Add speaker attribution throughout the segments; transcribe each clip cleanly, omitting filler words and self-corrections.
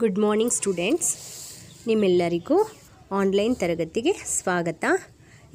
Speaker 1: Good morning students, ನಿಮ್ಮೆಲ್ಲರಿಗೂ online ತರಗತಿಗೆ ಸ್ವಾಗತ.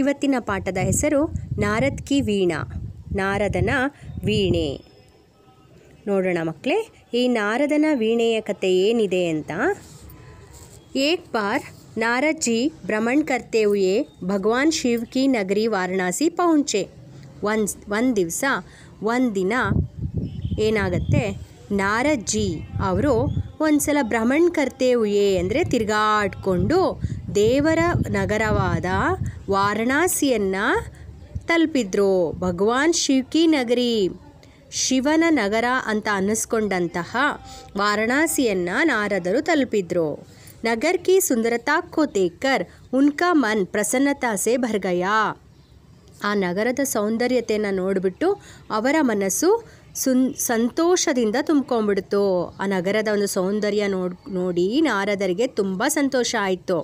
Speaker 1: ಇವತ್ತಿನ ಪಾಠದ ಹೆಸರು ನಾರದ್ ಕಿ ವೀಣಾ, ನಾರದನ ವೀಣೆ. ನೋಡೋಣ ಮಕ್ಕಳೇ, ಈ ನಾರದನ ವೀಣೆಯ ಕತೆ ಏನಿದೆ ಅಂತ. एक बार नारद जी भ्रमण करते हुए भगवान शिव की नगरी वाराणसी पहुँचे. ಒಂದು ದಿನ ಏನಾಗುತ್ತೆ, ನಾರದ್ ಜಿ ಅವರು ಒಂದು ಸಲ ಭ್ರಮಣ ಕರ್ತೆ ಹುಯೆ ಅಂದರೆ ತಿರುಗಾಡಿಕೊಂಡು ದೇವರ ನಗರವಾದ ವಾರಣಾಸಿಯನ್ನು ತಲುಪಿದ್ರು. ಭಗವಾನ್ ಶಿವ್ ಕಿ ನಗರಿ, ಶಿವನ ನಗರ ಅಂತ ಅನ್ನಿಸ್ಕೊಂಡಂತಹ ವಾರಣಾಸಿಯನ್ನು ನಾರದರು ತಲುಪಿದ್ರು. नगर की सुंदरता को देखकर उनका मन प्रसन्नता से भर गया. ಆ ನಗರದ ಸೌಂದರ್ಯತೆಯನ್ನು ನೋಡಿಬಿಟ್ಟು ಅವರ ಮನಸ್ಸು ಸಂತೋಷದಿಂದ ತುಂಬ್ಕೊಂಡ್ಬಿಡ್ತು. ಆ ನಗರದ ಒಂದು ಸೌಂದರ್ಯ ನೋಡಿ ನಾರದರಿಗೆ ತುಂಬ ಸಂತೋಷ ಆಯಿತು.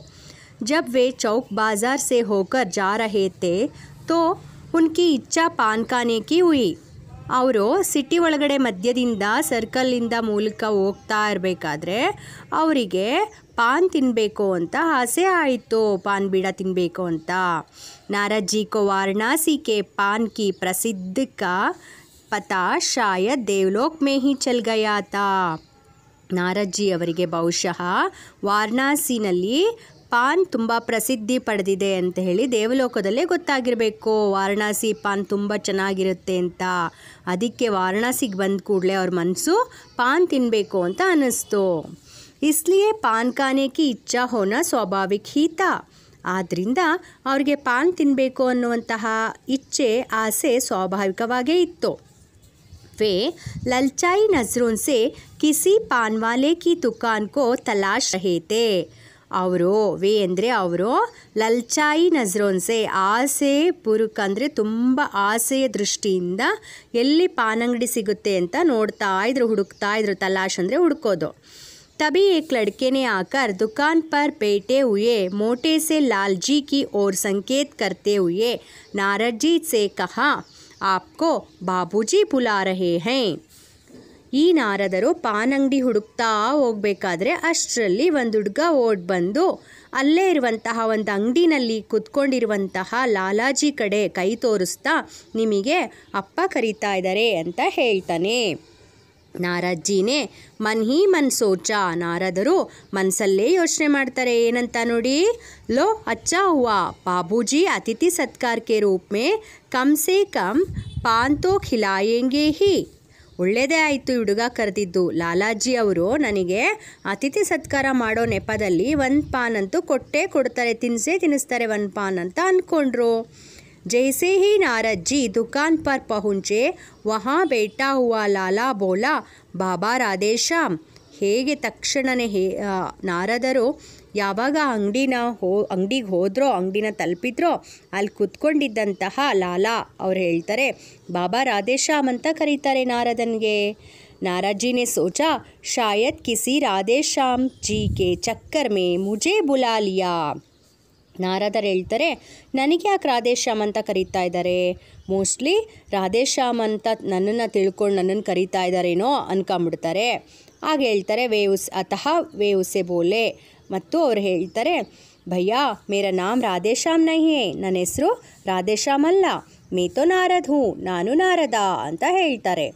Speaker 1: जब वे चौक बाजार से होकर जा रहे थे तो उनकी इच्छा पान खाने की हुई. ಅವರು ಸಿಟಿ ಒಳಗಡೆ ಮಧ್ಯದಿಂದ ಸರ್ಕಲ್ಲಿಂದ ಮೂಲಕ ಹೋಗ್ತಾ ಇರಬೇಕಾದ್ರೆ ಅವರಿಗೆ ಪಾನ್ ತಿನ್ನಬೇಕು ಅಂತ ಆಸೆ ಆಯಿತು, ಪಾನ್ ಬೀಡ ತಿನ್ನಬೇಕು ಅಂತ. नारद जी को वाराणसी के पान की प्रसिद्ध का पता शायद देवलोक में ही चल गया था. ನಾರದ್ ಜಿ ಅವರಿಗೆ ಬಹುಶಃ ವಾರಣಾಸಿನಲ್ಲಿ ಪಾನ್ ತುಂಬ ಪ್ರಸಿದ್ಧಿ ಪಡೆದಿದೆ ಅಂತ ಹೇಳಿ ದೇವಲೋಕದಲ್ಲೇ ಗೊತ್ತಾಗಿರಬೇಕು. ವಾರಣಾಸಿ ಪಾನ್ ತುಂಬ ಚೆನ್ನಾಗಿರುತ್ತೆ ಅಂತ. ಅದಕ್ಕೆ ವಾರಣಾಸಿಗೆ ಬಂದ ಕೂಡಲೇ ಅವ್ರ ಮನಸ್ಸು ಪಾನ್ ತಿನ್ನಬೇಕು ಅಂತ ಅನ್ನಿಸ್ತು. ಇಸ್ಲಿಯೇ ಪಾನ್ ಖಾನೆ ಕಿ ಇಚ್ಛಾ ಹೋನ ಸ್ವಾಭಾವಿಕ ಹೀ ತಾ. ಆದ್ದರಿಂದ ಅವ್ರಿಗೆ ಪಾನ್ ತಿನ್ನಬೇಕು ಅನ್ನುವಂತಹ ಇಚ್ಛೆ, ಆಸೆ ಸ್ವಾಭಾವಿಕವಾಗೇ ಇತ್ತು. वे ललचाई नज़रों से किसी पान वाले की दुकान को तलाश रहे थे. ಅವರು ವೇ ಅಂದರೆ ಅವರು ಲಲ್ಚಾಯಿ ನಜ್ರೋನ್ಸೆ, ಆಸೆ ಪುರುಕ್ ಅಂದರೆ ತುಂಬ ಆಸೆಯ ದೃಷ್ಟಿಯಿಂದ ಎಲ್ಲಿ ಪಾನಂಗಡಿ ಸಿಗುತ್ತೆ ಅಂತ ನೋಡ್ತಾ ಇದ್ರು, ಹುಡುಕ್ತಾ ಇದ್ರು. ತಲಾಶ್ ಅಂದರೆ ಹುಡುಕೋದು. तभी एक लड़के ने आकर दुकान पर बैठे हुए मोटे से लालजी की ओर संकेत करते हुए नारद जी से कहा, आपको बाबूजी बुला रहे हैं. ಈ ನಾರದರು ಪಾನ್ ಅಂಗಡಿ ಹುಡುಕ್ತಾ ಹೋಗ್ಬೇಕಾದ್ರೆ ಅಷ್ಟರಲ್ಲಿ ಒಂದು ಹುಡುಗ ಓಡ್ ಬಂದು ಅಲ್ಲೇ ಇರುವಂತಹ ಒಂದು ಅಂಗಡಿನಲ್ಲಿ ಕುತ್ಕೊಂಡಿರುವಂತಹ ಲಾಲಾಜಿ ಕಡೆ ಕೈ ತೋರಿಸ್ತಾ, ನಿಮಗೆ ಅಪ್ಪ ಕರೀತಾ ಇದ್ದಾರೆ ಅಂತ ಹೇಳ್ತಾನೆ. ನಾರದ್ ಜಿನೇ ಮನ್ ಹಿ ಮನ್ ಸೋಚಾ, ನಾರದರು ಮನಸ್ಸಲ್ಲೇ ಯೋಚನೆ ಮಾಡ್ತಾರೆ. ಏನಂತ ನೋಡಿ, ಲೋ ಅಚ್ಚಾ ಹುವಾ ಬಾಬೂಜಿ ಅತಿಥಿ ಸತ್ಕಾರ ಕೆ ರೂಪ್ ಮೇ ಕಮ್ ಸೆ ಕಮ್ ಪಾನ್ ತೋ ಖಿಲಾಯೆಂಗೆ ಹಿ. ಒಳ್ಳೆಯದೇ ಆಯಿತು ಹುಡುಗ ಕರೆದಿದ್ದು. ಲಾಲಾಜಿ ಅವರು ನನಗೆ ಅತಿಥಿ ಸತ್ಕಾರ ಮಾಡೋ ನೆಪದಲ್ಲಿ ಒಂದು ಪಾನ್ ಅಂತೂ ಕೊಟ್ಟೇ ಕೊಡ್ತಾರೆ, ತಿನ್ನಿಸ್ತಾರೆ ಒಂದು ಪಾನ್ ಅಂತ ಅಂದ್ಕೊಂಡ್ರು. जैसे ही नारद जी दुकान पर पहुँचे वहाँ बैठा हुआ लाला बोला, बाबा राधेश्याम. ಹೇಗೆ ತಕ್ಷಣನೇ ನಾರದರು ಯಾವಾಗ ಅಂಗಡಿಗೆ ಹೋದ್ರೋ, ಅಂಗಡಿನ ತಲುಪಿದ್ರೋ, ಅಲ್ಲಿ ಕುತ್ಕೊಂಡಿದ್ದಂತಹ ಲಾಲಾ ಅವ್ರು ಹೇಳ್ತಾರೆ, ಬಾಬಾ ರಾಧೇಶ್ಯಾಮ್ ಅಂತ ಕರೀತಾರೆ ನಾರದನಿಗೆ. नारद जी ने सोचा शायद किसी राधेश्याम जी के चक्कर में मुझे बुला लिया. ನಾರದರು ಹೇಳ್ತಾರೆ, ನನಗೆ ಯಾಕೆ ರಾಧೇಶ್ಯಾಮ್ ಅಂತ ಕರೀತಾ ಇದ್ದಾರೆ, ಮೋಸ್ಟ್ಲಿ ರಾಧೇಶ್ಯಾಮ್ ಅಂತ ನನ್ನನ್ನು ತಿಳ್ಕೊಂಡು ನನ್ನನ್ನು ಕರೀತಾ ಇದ್ದಾರೇನೋ ಅನ್ಕೊಂಬಿಡ್ತಾರೆ. ಆಗ ಹೇಳ್ತಾರೆ ವೇ ಉಸೆ ಬೋಲೆ. ಮತ್ತು ಅವ್ರು ಹೇಳ್ತಾರೆ, ಭಯ್ಯ ಮೇರಾ ನಾಮ್ ರಾಧೇಶ್ಯಾಮ್ ನಹಿ ಹೇ, ನನ್ನ ಹೆಸರು ರಾಧೇಶ್ಯಾಮ್ ಅಲ್ಲ, ಮೇ ತೋ ನಾರದ್ ಹೂ, ನಾನು ನಾರದ ಅಂತ ಹೇಳ್ತಾರೆ.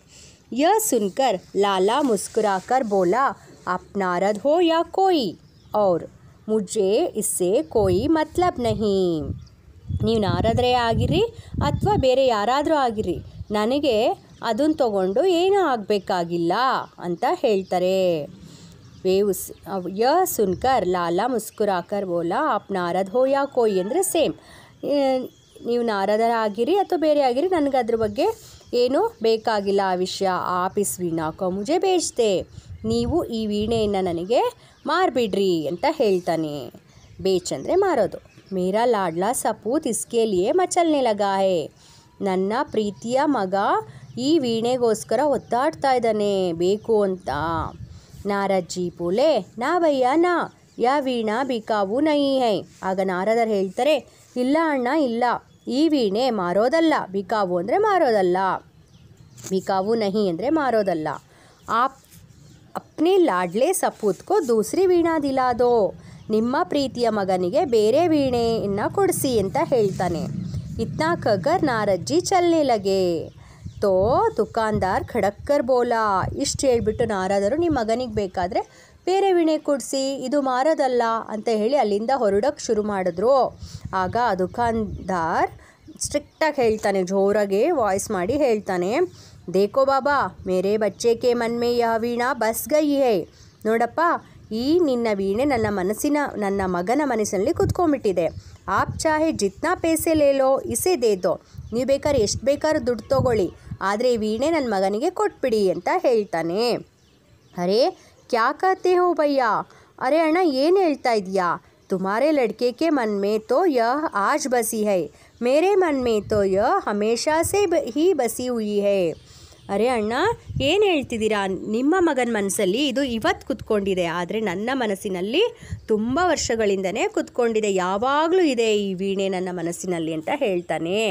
Speaker 1: ಯ ಸುನ್ಕರ್ ಲಾಲಾ ಮುಸ್ಕುರಾಕರ್ ಬೋಲಾ, ಆಪ್ ನಾರದ್ ಹೋ ಯಾ ಕೋಯಿ ಔರ್ ಮುಜೆ ಇಸ್ಸೆ ಕೋಯಿ ಮತ್ಲಬ್ ನಹಿ. ನೀವು ನಾರದರೇ ಆಗಿರಿ ಅಥವಾ ಬೇರೆ ಯಾರಾದರೂ ಆಗಿರಿ, ನನಗೆ ಅದನ್ನು ತಗೊಂಡು ಏನೂ ಆಗಬೇಕಾಗಿಲ್ಲ ಅಂತ ಹೇಳ್ತಾರೆ. ಯ ಸುನ್ಕರ್ ಲಾಲಾ ಮುಸ್ಕುರಾಕರ್ ಬೋಲಾ ಆಪ್ ನಾರದ್ ಹೋ ಯಾ ಕೋಯಿ ಅಂದರೆ ಸೇಮ್, ನೀವು ನಾರದರ ಆಗಿರಿ ಅಥವಾ ಬೇರೆ ಆಗಿರಿ, ನನಗೆ ಅದ್ರ ಬಗ್ಗೆ ಏನೂ ಬೇಕಾಗಿಲ್ಲ ಆ ವಿಷಯ. ಆಪ್ ಇಸ್ ವೀಣಾ ಕೋ ಮುಜೆ ಬೇಚ್ತೆ, ನೀವು ಈ ವೀಣೆಯನ್ನು ನನಗೆ ಮಾರ್ಬಿಡ್ರಿ ಅಂತ ಹೇಳ್ತಾನೆ. ಬೇಚ್ ಅಂದರೆ ಮಾರೋದು. ಮೇರಾ ಲಾಡ್ಲಾ ಸಪೂತ್ ಇಸ್ಕೆ ಲಿಯೇ ಮಚಲ್ನೆ ಲಗಾ ಹೇ, ನನ್ನ ಪ್ರೀತಿಯ ಮಗ ಈ ವೀಣೆಗೋಸ್ಕರ ಒತ್ತಾಡ್ತಾ ಇದ್ದಾನೆ ಬೇಕು ಅಂತ. ನಾರದ್ ಜಿ ಬೋಲೆ, ನಾ ಭಯ್ಯ ನಾ, ಯಾ ವೀಣಾ ಬಿಕಾವು ನಹಿ ಹೈ. ಆಗ ನಾರದರು ಹೇಳ್ತಾರೆ, ಇಲ್ಲ ಅಣ್ಣ ಇಲ್ಲ, ಈ ವೀಣೆ ಮಾರೋದಲ್ಲ. ಬಿಕಾವು ಅಂದರೆ ಮಾರೋದಲ್ಲ, ಬಿಕಾವು ನಹಿ ಅಂದರೆ ಮಾರೋದಲ್ಲ. ಆಪ್ ಅಪ್ನಿ ಲಾಡ್ಲೆ ಸಪೂತ್ ಕೋ ದೂಸರಿ ವೀಣಾ ದಿಲಾ ದೋ, ನಿಮ್ಮ ಪ್ರೀತಿಯ ಮಗನಿಗೆ ಬೇರೆ ವೀಣೆಯನ್ನು ಕೊಡಿಸಿ ಅಂತ ಹೇಳ್ತಾನೆ. ಇತ್ನಾ ಕಗರ್ ನಾರಜ್ಜಿ ಚಲ್ನೆ ಲಗೆ. ತೋ ದುಕಾನ್ದಾರ್ ಖಡಕ್ಕರ್ ಬೋಲಾ. ಇಷ್ಟು ಹೇಳ್ಬಿಟ್ಟು ನಾರದರು ನಿಮ್ಮ ಮಗನಿಗೆ ಬೇಕಾದರೆ ಬೇರೆ ವೀಣೆ ಕೊಡಿಸಿ, ಇದು ಮಾರೋದಲ್ಲ ಅಂತ ಹೇಳಿ ಅಲ್ಲಿಂದ ಹೊರಡೋಕ್ಕೆ ಶುರು ಮಾಡಿದ್ರು. ಆಗ ದುಕಾನ್ದಾರ್ ಸ್ಟ್ರಿಕ್ಟಾಗಿ ಹೇಳ್ತಾನೆ, ಜೋರಾಗೆ ವಾಯ್ಸ್ ಮಾಡಿ ಹೇಳ್ತಾನೆ, ದೇಖೋ ಬಾಬಾ ಮೇರೆ ಬಚ್ಚೆ ಕೆ ಮನ್ ಮೇ ಯಹ ವೀಣಾ ಬಸ್ ಗಯಿ ಹೈ. ನೋಡಪ್ಪ, ಈ ನಿನ್ನ ವೀಣೆ ನನ್ನ ಮಗನ ಮನಸ್ಸಿನಲ್ಲಿ ಕುತ್ಕೊಂಡ್ಬಿಟ್ಟಿದೆ. ಆಪ್ ಚಾಹೆ ಜಿತ್ನಾ ಪೈಸೆ ಲೇಲೋ ಇಸೆ ದೇದೋ. ನೀವು ಬೇಕಾದ್ರೆ ಎಷ್ಟು ಬೇಕಾದ್ರೂ ದುಡ್ಡು ತೊಗೊಳ್ಳಿ, ಆದರೆ ಈ ವೀಣೆ ನನ್ನ ಮಗನಿಗೆ ಕೊಟ್ಬಿಡಿ ಅಂತ ಹೇಳ್ತಾನೆ. ಅರೆ ಕ್ಯಾ ಕಹತೆ ಹೋ ಭಯ್ಯ. ಅರೆ ಅಣ್ಣ ಏನು ಹೇಳ್ತಾ ಇದೆಯಾ? ತುಮಾರೆ ಲಡ್ಕೆ ಕೆ ಮನ್ ಮೇ ತೋ ಯಹ ಆಜ್ ಬಸಿ ಹೈ, ಮೇರೆ ಮನ್ ಮೇ ತೋ ಯಹ ಹಮೇಶಾ ಸೇ ಹಿ ಬಸಿ ಹುಯಿ ಹೈ. ಅರೆ ಅಣ್ಣ ಏನು ಹೇಳ್ತಿದ್ದೀರಾ? ನಿಮ್ಮ ಮಗನ ಮನಸ್ಸಲ್ಲಿ ಇದು ಇವತ್ತು ಕುತ್ಕೊಂಡಿದೆ, ಆದರೆ ನನ್ನ ಮನಸ್ಸಿನಲ್ಲಿ ತುಂಬ ವರ್ಷಗಳಿಂದನೇ ಕುತ್ಕೊಂಡಿದೆ, ಯಾವಾಗಲೂ ಇದೆ ಈ ವೀಣೆ ನನ್ನ ಮನಸ್ಸಿನಲ್ಲಿ ಅಂತ ಹೇಳ್ತಾನೆ.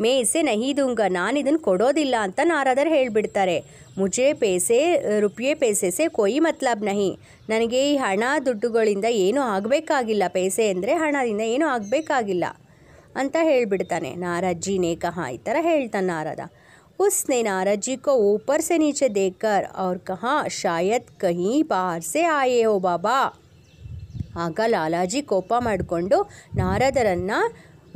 Speaker 1: ಮೇ ಇಸೆ ನಹಿ ದೂಂಗ, ನಾನು ಇದನ್ನು ಕೊಡೋದಿಲ್ಲ ಅಂತ ನಾರದರು ಹೇಳಿಬಿಡ್ತಾರೆ. ಮುಜೆ ರೂಪಾಯಿ ಪೈಸೆ ಕೋಯಿ ಮತ್ಲಬ್ ನಹಿ. ನನಗೆ ಈ ಹಣ ದುಡ್ಡುಗಳಿಂದ ಏನೂ ಆಗಬೇಕಾಗಿಲ್ಲ, ಪೈಸೆ ಅಂದರೆ ಹಣದಿಂದ ಏನೂ ಆಗಬೇಕಾಗಿಲ್ಲ ಅಂತ ಹೇಳಿಬಿಡ್ತಾನೆ. ನಾರಜ್ಜಿನೇ ಕಹಾ, ಈ ಥರ ಹೇಳ್ತಾನೆ ನಾರದ. उसने नारद जी को ऊपर से नीचे देखकर और कहा, शायद कहीं बाहर से आए हो बाबा. ಆಗ ಲಾಲಾಜಿ ಕೋಪ ಮಾಡಿಕೊಂಡು ನಾರದರನ್ನು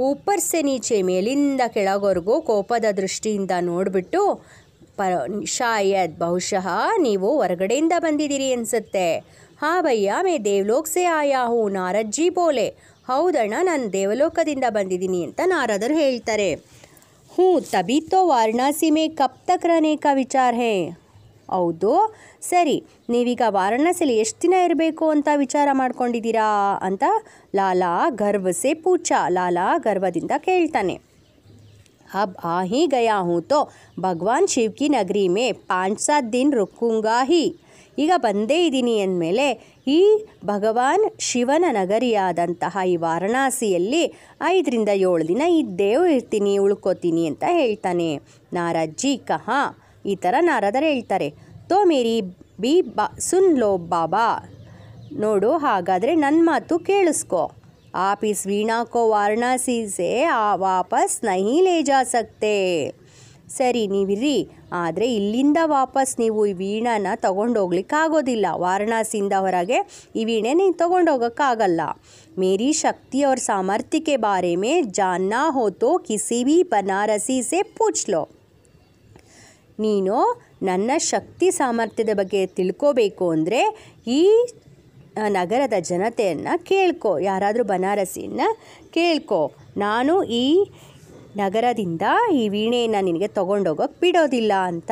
Speaker 1: ಊಪರ್ ಸೆ ನೀಚೆ, ಮೇಲಿಂದ ಕೆಳಗವರೆಗೂ ಕೋಪದ ದೃಷ್ಟಿಯಿಂದ ನೋಡಿಬಿಟ್ಟು, ಶಾಯದ್ ಬಹುಶಃ ನೀವು ಹೊರಗಡೆಯಿಂದ ಬಂದಿದ್ದೀರಿ ಅನಿಸುತ್ತೆ. ಹಾಂ ಭಯ್ಯ ಮೇ ದೇವಲೋಕ್ ಸೆ ಆಯಾ ಹೂ, ನಾರಜ್ಜಿ ಬೋಲೆ. ಹೌದಣ್ಣ, ನಾನು ದೇವಲೋಕದಿಂದ ಬಂದಿದ್ದೀನಿ ಅಂತ ನಾರದರು ಹೇಳ್ತಾರೆ. ಹ್ಞೂ ತಬಿ ತೋ ವಾರಣಾಸಿ ಮೇ ಕಬ್ ತಕ್ ರಹನೆ ಕಾ ವಿಚಾರ ಹೇ. ಹೌದು ಸರಿ, ನೀವೀಗ ವಾರಣಾಸಿಲಿ ಎಷ್ಟು ದಿನ ಇರಬೇಕು ಅಂತ ವಿಚಾರ ಮಾಡ್ಕೊಂಡಿದ್ದೀರಾ ಅಂತ ಲಾಲಾ ಗರ್ವಸೆ ಪೂಛ. ಲಾಲಾ ಗರ್ವದಿಂದ ಕೇಳ್ತಾನೆ. ಅಬ್ ಆ ಹಿ ಗಯಾ ಹೂँ तो ಭಗವಾನ್ ಶಿವ್ ಕಿ ನಗರಿ ಮೇ 5-7 दिन रुकूंगा ही. ಈಗ ಬಂದೇ ಇದ್ದೀನಿ ಅಂದಮೇಲೆ ಈ ಭಗವಾನ್ ಶಿವನ ನಗರಿಯಾದಂತಹ ಈ ವಾರಣಾಸಿಯಲ್ಲಿ 5-7 ದಿನ ಇದ್ದೇ ಇರ್ತೀನಿ, ಉಳ್ಕೋತೀನಿ ಅಂತ ಹೇಳ್ತಾನೆ. ನಾರಜ್ಜಿ ಕಹಾ, ಈ ಥರ ನಾರದರು ಹೇಳ್ತಾರೆ. ತೋ ಮೇರಿ ಬಿ ಸುನ್ ಲೋ ಬಾಬಾ. ನೋಡು, ಹಾಗಾದರೆ ನನ್ನ ಮಾತು ಕೇಳಿಸ್ಕೊ. आप इस वीणा को वाराणसी से वापस नहीं ले जा सकते. ಸರಿ ನೀವಿರ್ರಿ, ಆದರೆ ಇಲ್ಲಿಂದ ವಾಪಸ್ ನೀವು ಈ ವೀಣಾನ ತೊಗೊಂಡೋಗ್ಲಿಕ್ಕಾಗೋದಿಲ್ಲ. ವಾರಣಾಸಿಯಿಂದ ಹೊರಗೆ ಈ ವೀಣೆ ನೀವು ತೊಗೊಂಡೋಗೋಕ್ಕಾಗಲ್ಲ. ಮೇರಿ ಶಕ್ತಿ और सामर्थ्य के बारे में जानना हो तो किसी भी बनारसी से पूछ लो. ನೀನು ನನ್ನ ಶಕ್ತಿ ಸಾಮರ್ಥ್ಯದ ಬಗ್ಗೆ ತಿಳ್ಕೋಬೇಕು ಅಂದರೆ ಈ ನಗರದ ಜನತೆಯನ್ನು ಕೇಳ್ಕೊ, ಯಾರಾದರೂ ಬನಾರಸಿಯನ್ನು ಕೇಳ್ಕೊ. ನಾನು ಈ ನಗರದಿಂದ ಈ ವೀಣೆಯನ್ನು ನಿನಗೆ ತೊಗೊಂಡೋಗೋಕ್ಕೆ ಬಿಡೋದಿಲ್ಲ ಅಂತ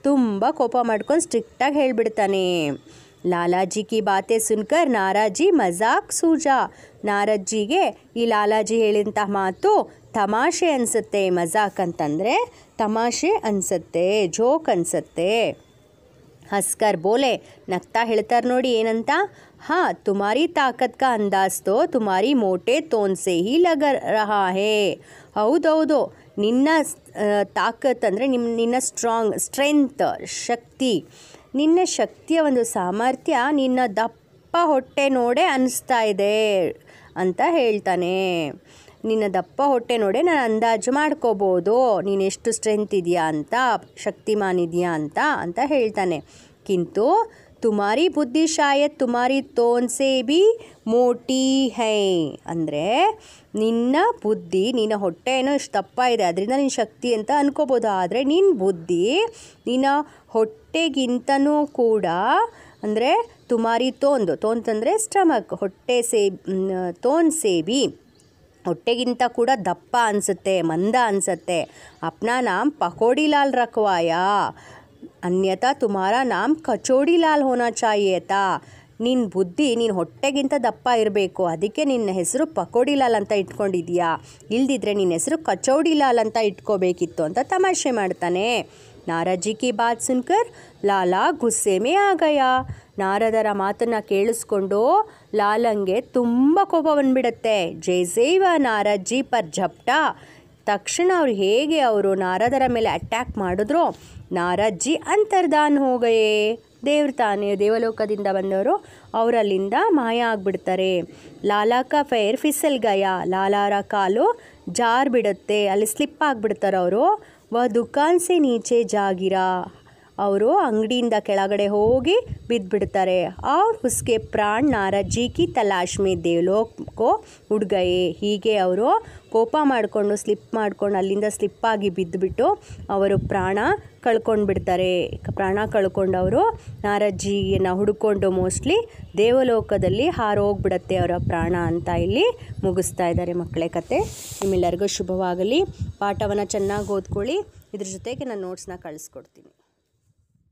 Speaker 1: ತುಂಬ ಕೋಪ ಮಾಡ್ಕೊಂಡು ಸ್ಟ್ರಿಕ್ಟಾಗಿ ಹೇಳಿಬಿಡ್ತಾನೆ. ಲಾಲಾಜಿ ಕಿ ಬಾತೆ ಸುನ್ಕರ್ ನಾರಾಜಿ ಮಜಾಕ್ ಸೂಜಾ. ನಾರಜ್ಜಿಗೆ ಈ ಲಾಲಾಜಿ ಹೇಳಿದಂಥ ಮಾತು ತಮಾಷೆ ಅನಿಸುತ್ತೆ. ಮಜಾಕ್ ಅಂತಂದರೆ ತಮಾಷೆ ಅನಿಸುತ್ತೆ, ಜೋಕ್ ಅನಿಸುತ್ತೆ. ಹಸ್ಕರ್ ಬೋಲೆ, ನಗ್ತಾ ಹೇಳ್ತಾರೆ ನೋಡಿ ಏನಂತ. हाँ तुम्हारी ताकत का अंदाज तो तुम्हारी मोटे तोन से ही लग रहा है. ಹೌದೌದು, ನಿನ್ನ ತಾಕತ್ ಅಂದರೆ ನಿನ್ನ ಸ್ಟ್ರೆಂತ್, ಶಕ್ತಿ, ನಿನ್ನ ಶಕ್ತಿಯ ಒಂದು ಸಾಮರ್ಥ್ಯ ನಿನ್ನ ದಪ್ಪ ಹೊಟ್ಟೆ ನೋಡೇ ಅನ್ನಿಸ್ತಾ ಇದೆ ಅಂತ ಹೇಳ್ತಾನೆ. ನಿನ್ನ ದಪ್ಪ ಹೊಟ್ಟೆ ನೋಡೇ ನಾನು ಅಂದಾಜು ಮಾಡ್ಕೋಬೋದು ನೀನು ಎಷ್ಟು ಸ್ಟ್ರೆಂತ್ ಇದೆಯಾ ಅಂತ, ಶಕ್ತಿಮಾನ್ ಇದೆಯಾ ಅಂತ ಹೇಳ್ತಾನೆ. ಕಿಂತು ತುಮಾರಿ ಬುದ್ಧಿ ಶಾಯದ್ ತುಮಾರಿ ತೋನ್ ಸೇ ಬಿ ಮೋಟಿ ಹೈ. ಅಂದರೆ ನಿನ್ನ ಬುದ್ಧಿ, ನಿನ್ನ ಹೊಟ್ಟೆ ಏನೋ ಇಷ್ಟು ದಪ್ಪ ಇದೆ ಅದರಿಂದ ನಿನ್ನ ಶಕ್ತಿ ಅಂತ ಅನ್ಕೋಬೋದು, ಆದರೆ ನಿನ್ನ ಬುದ್ಧಿ ನಿನ್ನ ಹೊಟ್ಟೆಗಿಂತನೂ ಕೂಡ, ಅಂದರೆ ತುಮಾರಿ ತೋಂತಂದರೆ ಸ್ಟಮಕ್, ಹೊಟ್ಟೆ ತೋನ್ ಸೇಬಿ ಹೊಟ್ಟೆಗಿಂತ ಕೂಡ ದಪ್ಪ ಅನಿಸುತ್ತೆ, ಮಂದ ಅನಿಸುತ್ತೆ. ಅಪ್ನಾ ನಾಮ್ ಪಕೋಡಿ ಲಾಲ್ ರಖವಾಯಾ, ಅನ್ಯತಾ ತುಮಾರಾ ನಾಮ್ ಕಚೋಡಿ ಲಾಲ್ ಹೋನಾ ಚಾಹಿಯೇತಾ. ನಿನ್ನ ಬುದ್ಧಿ ನಿನ್ನ ಹೊಟ್ಟೆಗಿಂತ ದಪ್ಪ ಇರಬೇಕು, ಅದಕ್ಕೆ ನಿನ್ನ ಹೆಸರು ಪಕೋಡಿ ಲಾಲ್ ಅಂತ ಇಟ್ಕೊಂಡಿದ್ಯಾ, ಇಲ್ದಿದ್ರೆ ನಿನ್ನ ಹೆಸರು ಕಚೋಡಿ ಲಾಲ್ ಅಂತ ಇಟ್ಕೋಬೇಕಿತ್ತು ಅಂತ ತಮಾಷೆ ಮಾಡ್ತಾನೆ. ನಾರಜ್ಜಿ ಕಿ ಬಾತ್ ಸುನ್ಕರ್ ಲಾಲಾ ಗುಸ್ಸೆ ಮೇ ಆ ಗಯಾ. ನಾರದರ ಮಾತನ್ನು ಕೇಳಿಸ್ಕೊಂಡು ಲಾಲಂಗೆ ತುಂಬ ಕೋಪ ಬಂದುಬಿಡುತ್ತೆ. ಜೈಸೇವ ನಾರಜ್ಜಿ ಪರ್ ಝಪ್ಟಾ. ತಕ್ಷಣ ಅವರು ನಾರದರ ಮೇಲೆ ಅಟ್ಯಾಕ್ ಮಾಡಿದ್ರು. ನಾರಜ್ಜಿ ಅಂತರ್ಧಾನ್ ಹೋಗಯೇ, ತಾನೇ ದೇವಲೋಕದಿಂದ ಬಂದವರು ಅವರಲ್ಲಿಂದ ಮಾಯ ಆಗಿಬಿಡ್ತಾರೆ. ಲಾಲಾ ಕಾ ಫೈರ್ ಫಿಸಲ್ ಗಯಾ, ಲಾಲಾರ ಕಾಲು ಜಾರ್ ಬಿಡುತ್ತೆ, ಅಲ್ಲಿ ಸ್ಲಿಪ್ ಆಗಿಬಿಡ್ತಾರೆ ಅವರು. ದುಕಾನ್ ಸೆ ನೀಚೆ ಜಾಗಿರಾ, ಅವರು ಅಂಗಡಿಯಿಂದ ಕೆಳಗಡೆ ಹೋಗಿ ಬಿದ್ದುಬಿಡ್ತಾರೆ. ಉಸ್ಕೆ ಪ್ರಾಣ್ ನಾರದ್ ಜಿ ಕಿ ತಲಾಶ್ ಮೇ ದೇವಲೋಕೋ ಉಡ್ ಗಯೆ, ಹೀಗೆ ಅವರು ಕೋಪ ಮಾಡಿಕೊಂಡು ಸ್ಲಿಪ್ ಮಾಡ್ಕೊಂಡು ಅಲ್ಲಿಂದ ಸ್ಲಿಪ್ಪಾಗಿ ಬಿದ್ದುಬಿಟ್ಟು ಅವರು ಪ್ರಾಣ ಕಳ್ಕೊಂಡ್ಬಿಡ್ತಾರೆ. ಪ್ರಾಣ ಕಳ್ಕೊಂಡವರು ನಾರದ್ ಜಿಯನ್ನು ಹುಡ್ಕೊಂಡು ಮೋಸ್ಟ್ಲಿ ದೇವಲೋಕದಲ್ಲಿ ಹಾರೋಗ್ಬಿಡತ್ತೆ ಅವರ ಪ್ರಾಣ ಅಂತ ಇಲ್ಲಿ ಮುಗಿಸ್ತಾ ಇದ್ದಾರೆ ಮಕ್ಕಳೇ ಕತೆ. ನಿಮ್ಮೆಲ್ಲರಿಗೂ ಶುಭವಾಗಲಿ. ಪಾಠವನ್ನು ಚೆನ್ನಾಗಿ ಓದ್ಕೊಳ್ಳಿ. ಇದ್ರ ಜೊತೆಗೆ ನಾನು ನೋಟ್ಸ್ನ ಕಳಿಸ್ಕೊಡ್ತೀನಿ.